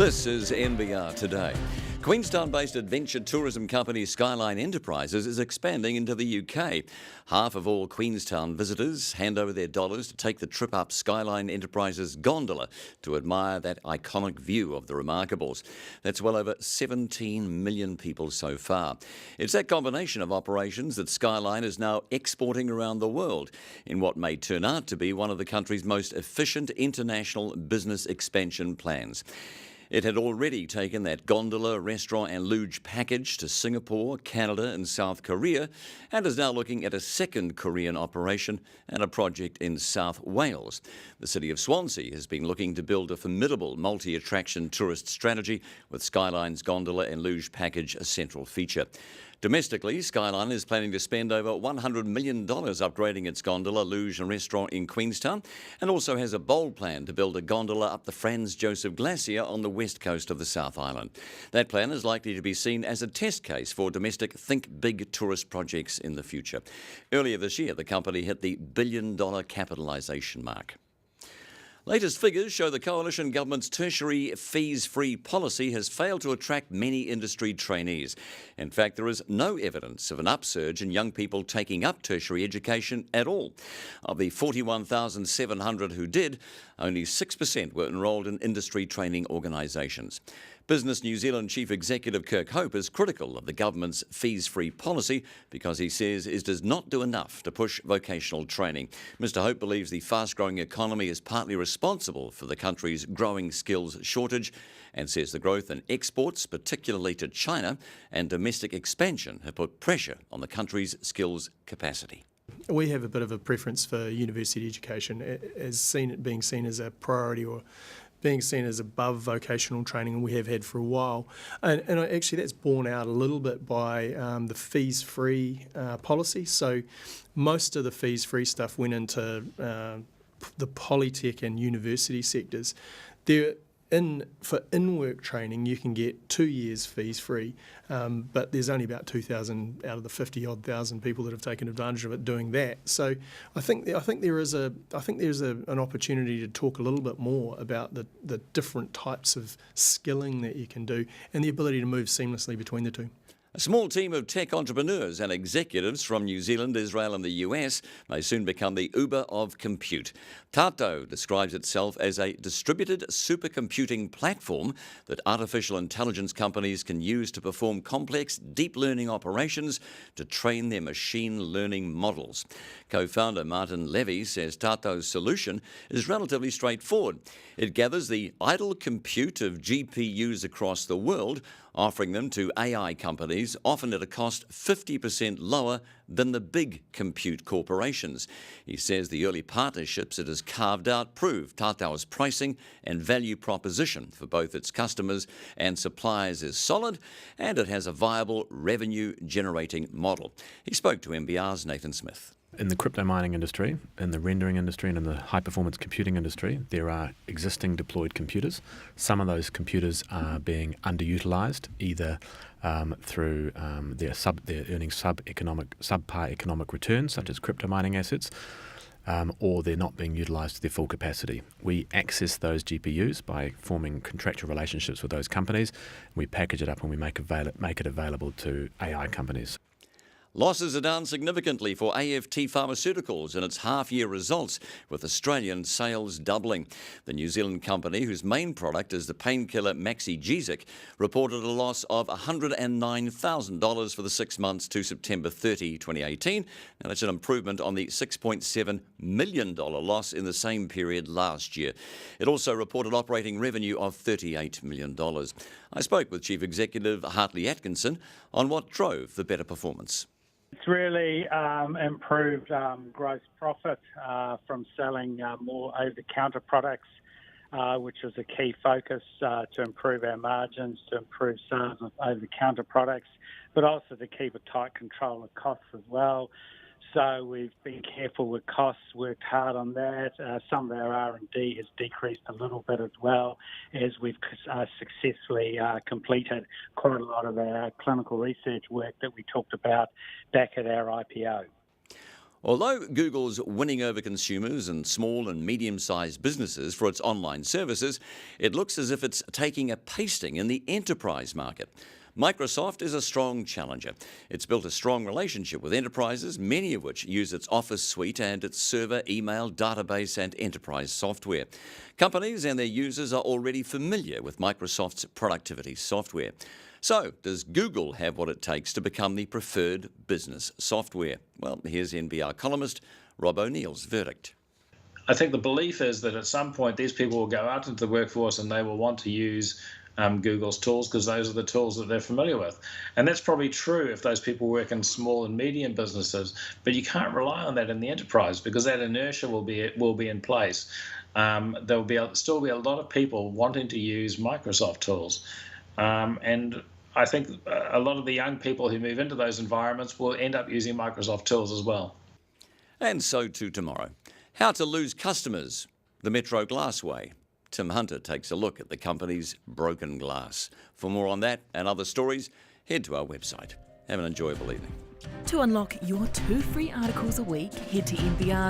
This is NBR Today. Queenstown-based adventure tourism company Skyline Enterprises is expanding into the UK. Half of all Queenstown visitors hand over their dollars to take the trip up Skyline Enterprises gondola to admire that iconic view of the Remarkables. That's well over 17 million people so far. It's that combination of operations that Skyline is now exporting around the world in what may turn out to be one of the country's most efficient international business expansion plans. It had already taken that gondola, restaurant and luge package to Singapore, Canada and South Korea, and is now looking at a second Korean operation and a project in South Wales. The city of Swansea has been looking to build a formidable multi-attraction tourist strategy, with Skyline's gondola and luge package a central feature. Domestically, Skyline is planning to spend over $100 million upgrading its gondola, luge and restaurant in Queenstown, and also has a bold plan to build a gondola up the Franz Josef Glacier on the west coast of the South Island. That plan is likely to be seen as a test case for domestic think big tourist projects in the future. Earlier this year, the company hit the $1 billion capitalisation mark. Latest figures show the coalition government's tertiary fees-free policy has failed to attract many industry trainees. In fact, there is no evidence of an upsurge in young people taking up tertiary education at all. Of the 41,700 who did, only 6% were enrolled in industry training organisations. Business New Zealand Chief Executive Kirk Hope is critical of the government's fees-free policy because he says it does not do enough to push vocational training. Mr Hope believes the fast-growing economy is partly responsible for the country's growing skills shortage and says the growth in exports, particularly to China, and domestic expansion have put pressure on the country's skills capacity. We have a bit of a preference for university education being seen as a priority or being seen as above vocational training, and we have had for a while. And actually that's borne out a little bit by the fees-free policy. So most of the fees-free stuff went into the polytech and university sectors. For in-work training, you can get 2 years fees-free, but there's only about 2,000 out of the 50-odd thousand people that have taken advantage of it doing that. So I think there's an opportunity to talk a little bit more about the different types of skilling that you can do and the ability to move seamlessly between the two. A small team of tech entrepreneurs and executives from New Zealand, Israel and the US may soon become the Uber of compute. Tatau describes itself as a distributed supercomputing platform that artificial intelligence companies can use to perform complex deep learning operations to train their machine learning models. Co-founder Martin Levy says Tatau's solution is relatively straightforward. It gathers the idle compute of GPUs across the world, offering them to AI companies, often at a cost 50% lower than the big compute corporations. He says the early partnerships it has carved out prove Tatau's pricing and value proposition for both its customers and suppliers is solid, and it has a viable revenue-generating model. He spoke to NBR's Nathan Smith. In the crypto mining industry, in the rendering industry and in the high-performance computing industry, there are existing deployed computers. Some of those computers are being underutilised, either through they're earning subpar economic returns, such as crypto mining assets, or they're not being utilised to their full capacity. We access those GPUs by forming contractual relationships with those companies. We package it up and we make it available to AI companies. Losses are down significantly for AFT Pharmaceuticals in its half-year results, with Australian sales doubling. The New Zealand company, whose main product is the painkiller Maxigesic, reported a loss of $109,000 for the 6 months to September 30, 2018. Now, that's an improvement on the $6.7 million loss in the same period last year. It also reported operating revenue of $38 million. I spoke with Chief Executive Hartley Atkinson on what drove the better performance. It's really improved gross profit from selling more over-the-counter products, which was a key focus to improve our margins, to improve sales of over-the-counter products, but also to keep a tight control of costs as well. So we've been careful with costs, worked hard on that. Some of our R&D has decreased a little bit as well, as we've successfully completed quite a lot of our clinical research work that we talked about back at our IPO. Although Google's winning over consumers and small and medium-sized businesses for its online services, it looks as if it's taking a pasting in the enterprise market. Microsoft is a strong challenger. It's built a strong relationship with enterprises, many of which use its Office suite and its server, email, database and enterprise software. Companies and their users are already familiar with Microsoft's productivity software. So, does Google have what it takes to become the preferred business software? Well, here's NBR columnist Rob O'Neill's verdict. I think the belief is that at some point these people will go out into the workforce and they will want to use Google's tools because those are the tools that they're familiar with. And that's probably true if those people work in small and medium businesses, but you can't rely on that in the enterprise because that inertia will be in place. There will still be a lot of people wanting to use Microsoft tools. And I think a lot of the young people who move into those environments will end up using Microsoft tools as well. And so too tomorrow. How to lose customers the Metro Glass way. Tim Hunter takes a look at the company's broken glass. For more on that and other stories, head to our website. Have an enjoyable evening. To unlock your 2 free articles a week, head to nbr.co.nz.